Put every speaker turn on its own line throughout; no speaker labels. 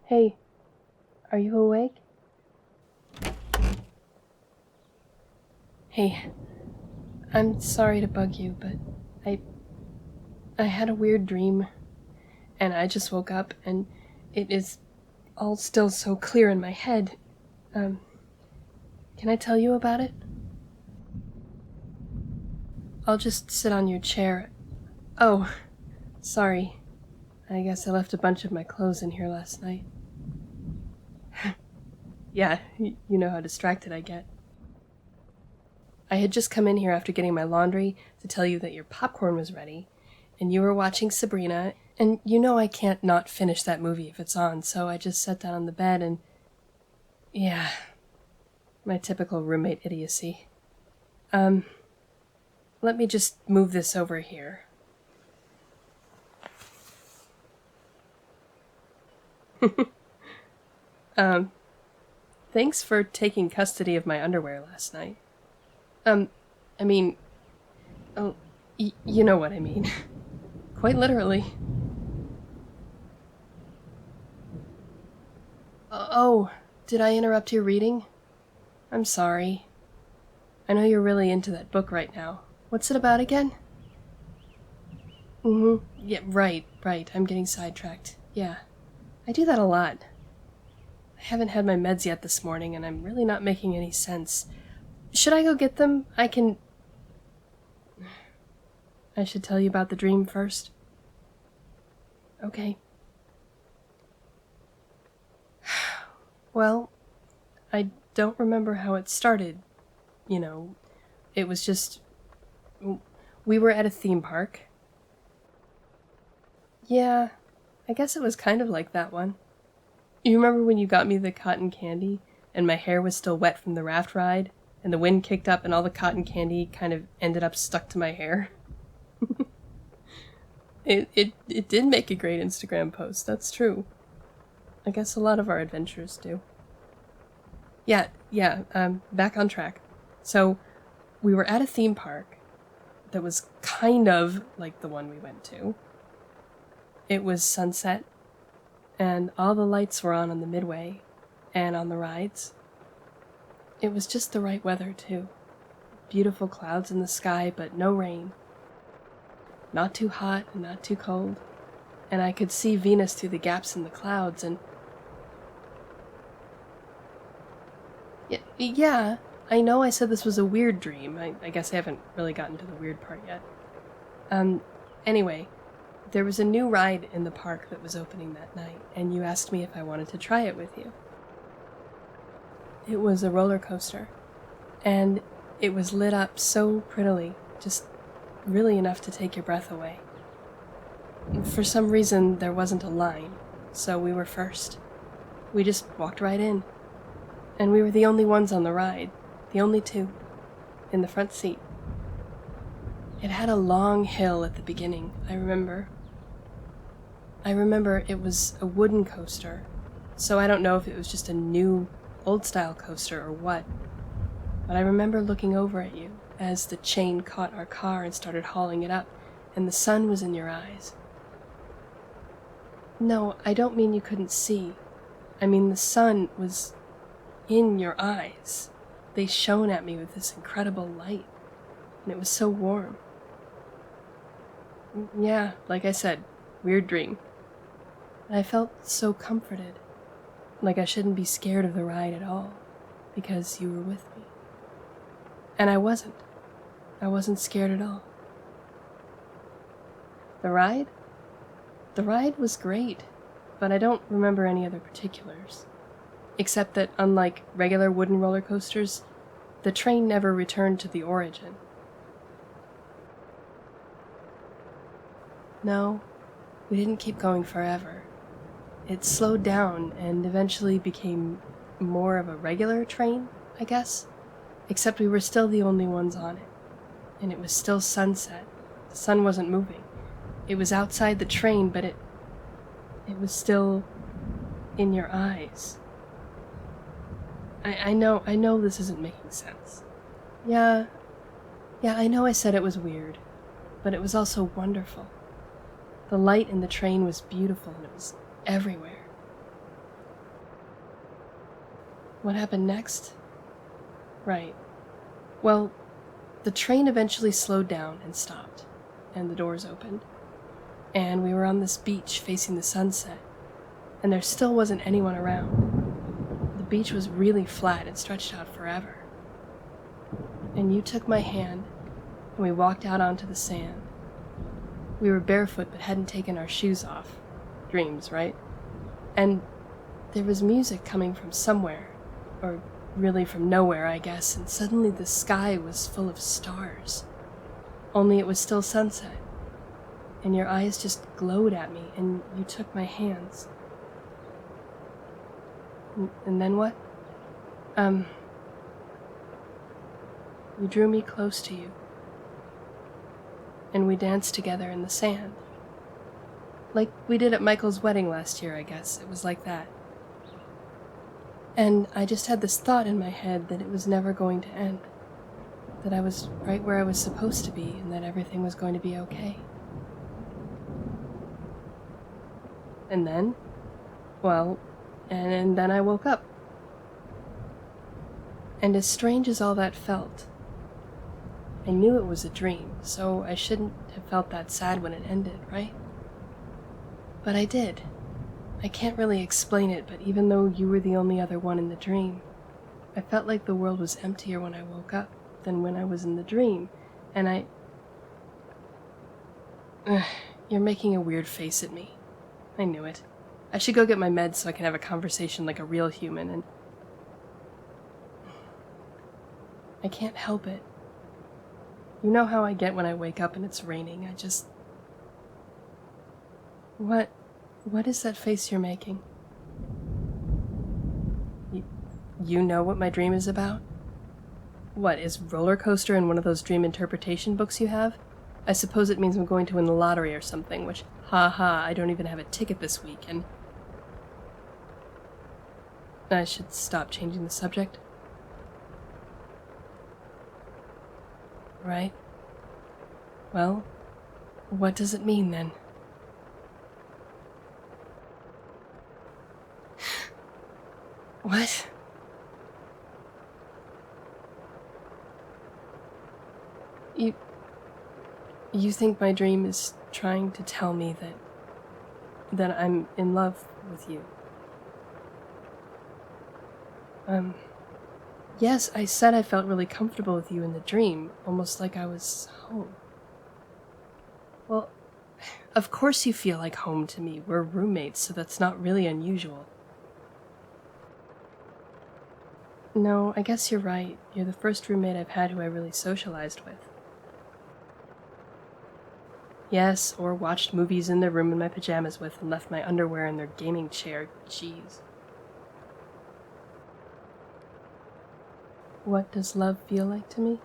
Hey, are you awake? Hey, I'm sorry to bug you, but I had a weird dream, and I just woke up, and it is all still so clear in my head. Can I tell you about it? I'll just sit on your chair. Oh, sorry. I guess I left a bunch of my clothes in here last night. Yeah, you know how distracted I get. I had just come in here after getting my laundry to tell you that your popcorn was ready, and you were watching Sabrina, and you know I can't not finish that movie if it's on, so I just sat down on the bed and... yeah, my typical roommate idiocy. Let me just move this over here. Thanks for taking custody of my underwear last night. I mean... oh, you know what I mean. Quite literally. Oh, did I interrupt your reading? I'm sorry. I know you're really into that book right now. What's it about again? Yeah, right. I'm getting sidetracked. Yeah. I do that a lot. I haven't had my meds yet this morning, and I'm really not making any sense. Should I go get them? I should tell you about the dream first. Okay. Well, I don't remember how it started. You know, it was just... we were at a theme park. Yeah, I guess it was kind of like that one. You remember when you got me the cotton candy, and my hair was still wet from the raft ride, and the wind kicked up and all the cotton candy kind of ended up stuck to my hair? It did make a great Instagram post, that's true. I guess a lot of our adventures do. Yeah, back on track. So, we were at a theme park that was kind of like the one we went to. It was sunset, and all the lights were on the midway, and on the rides. It was just the right weather, too. Beautiful clouds in the sky, but no rain. Not too hot and not too cold. And I could see Venus through the gaps in the clouds, and... yeah, I know I said this was a weird dream. I guess I haven't really gotten to the weird part yet. Anyway, there was a new ride in the park that was opening that night, and you asked me if I wanted to try it with you. It was a roller coaster, and it was lit up so prettily, just really enough to take your breath away. For some reason, there wasn't a line, so we were first. We just walked right in, and we were the only ones on the ride, the only two, in the front seat. It had a long hill at the beginning, I remember. It was a wooden coaster, so I don't know if it was just a new, old-style coaster or what, but I remember looking over at you as the chain caught our car and started hauling it up, and the sun was in your eyes. No, I don't mean you couldn't see. I mean the sun was in your eyes. They shone at me with this incredible light, and it was so warm. Yeah, like I said, weird dream. I felt so comforted, like I shouldn't be scared of the ride at all, because you were with me. And I wasn't. I wasn't scared at all. The ride? The ride was great, but I don't remember any other particulars. Except that, unlike regular wooden roller coasters, the train never returned to the origin. No, we didn't keep going forever. It slowed down and eventually became more of a regular train, I guess. Except we were still the only ones on it. And it was still sunset. The sun wasn't moving. It was outside the train, but it was still in your eyes. I know this isn't making sense. Yeah, I know I said it was weird, but it was also wonderful. The light in the train was beautiful and it was everywhere. What happened next? Right. Well, the train eventually slowed down and stopped, and the doors opened. And we were on this beach facing the sunset, and there still wasn't anyone around. The beach was really flat and stretched out forever. And you took my hand, and we walked out onto the sand. We were barefoot but hadn't taken our shoes off. Dreams, right? And there was music coming from somewhere, or really from nowhere, I guess, and suddenly the sky was full of stars. Only it was still sunset. And your eyes just glowed at me, and you took my hands. And then what? You drew me close to you. And we danced together in the sand. Like we did at Michael's wedding last year, I guess. It was like that. And I just had this thought in my head that it was never going to end. That I was right where I was supposed to be, and that everything was going to be okay. And then? Well, and then I woke up. And as strange as all that felt, I knew it was a dream, so I shouldn't have felt that sad when it ended, right? But I did. I can't really explain it, but even though you were the only other one in the dream, I felt like the world was emptier when I woke up than when I was in the dream, and You're making a weird face at me. I knew it. I should go get my meds so I can have a conversation like a real human, and I can't help it. You know how I get when I wake up and it's raining. What is that face you're making? You know what my dream is about? What, is roller coaster in one of those dream interpretation books you have? I suppose it means I'm going to win the lottery or something, which, I don't even have a ticket this week, and I should stop changing the subject. Right? Well, what does it mean then? What? You think my dream is trying to tell me that I'm in love with you? Yes, I said I felt really comfortable with you in the dream, almost like I was home. Well, of course you feel like home to me. We're roommates, so that's not really unusual. No, I guess you're right. You're the first roommate I've had who I really socialized with. Yes, or watched movies in their room in my pajamas with and left my underwear in their gaming chair. Jeez. What does love feel like to me?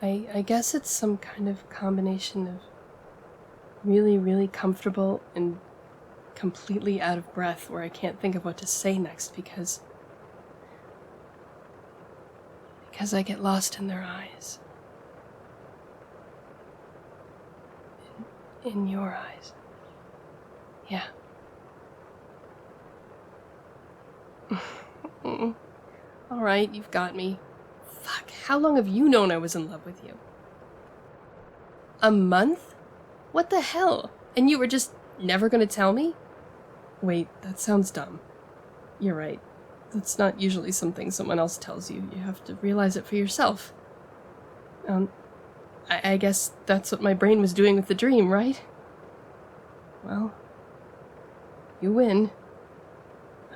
I guess it's some kind of combination of really, really comfortable and completely out of breath where I can't think of what to say next because I get lost in their eyes. In your eyes. Yeah. All right, you've got me. Fuck, how long have you known I was in love with you? A month? What the hell? And you were just never gonna tell me? Wait, that sounds dumb. You're right. That's not usually something someone else tells you. You have to realize it for yourself. I guess that's what my brain was doing with the dream, right? Well, you win.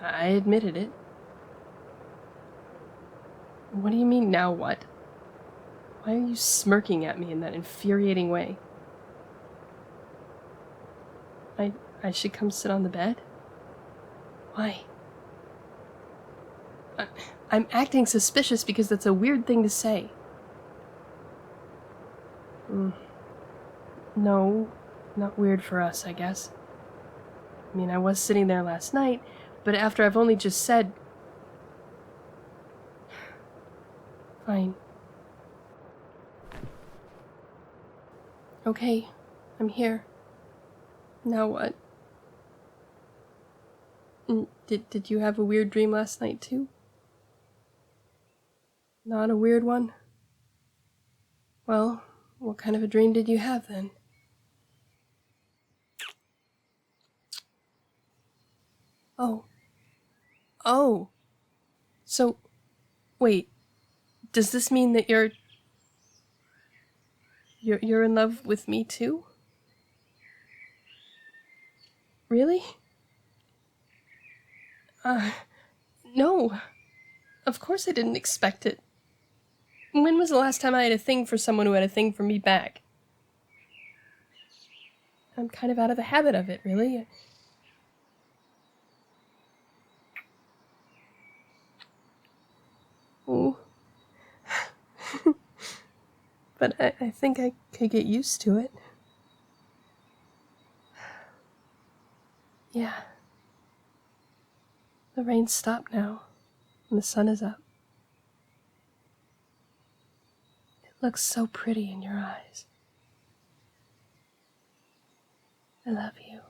I admitted it. What do you mean, now what? Why are you smirking at me in that infuriating way? I should come sit on the bed? Why? I'm acting suspicious because that's a weird thing to say. No, not weird for us, I guess. I mean, I was sitting there last night, but after I've only just said... Fine. Okay, I'm here. Now what? Did you have a weird dream last night, too? Not a weird one? Well, what kind of a dream did you have, then? Oh. Oh. So, wait. Does this mean that you're in love with me, too? Really? No. Of course I didn't expect it. When was the last time I had a thing for someone who had a thing for me back? I'm kind of out of the habit of it, really. Ooh. But I think I could get used to it. Yeah. The rain stopped now, and the sun is up. It looks so pretty in your eyes. I love you.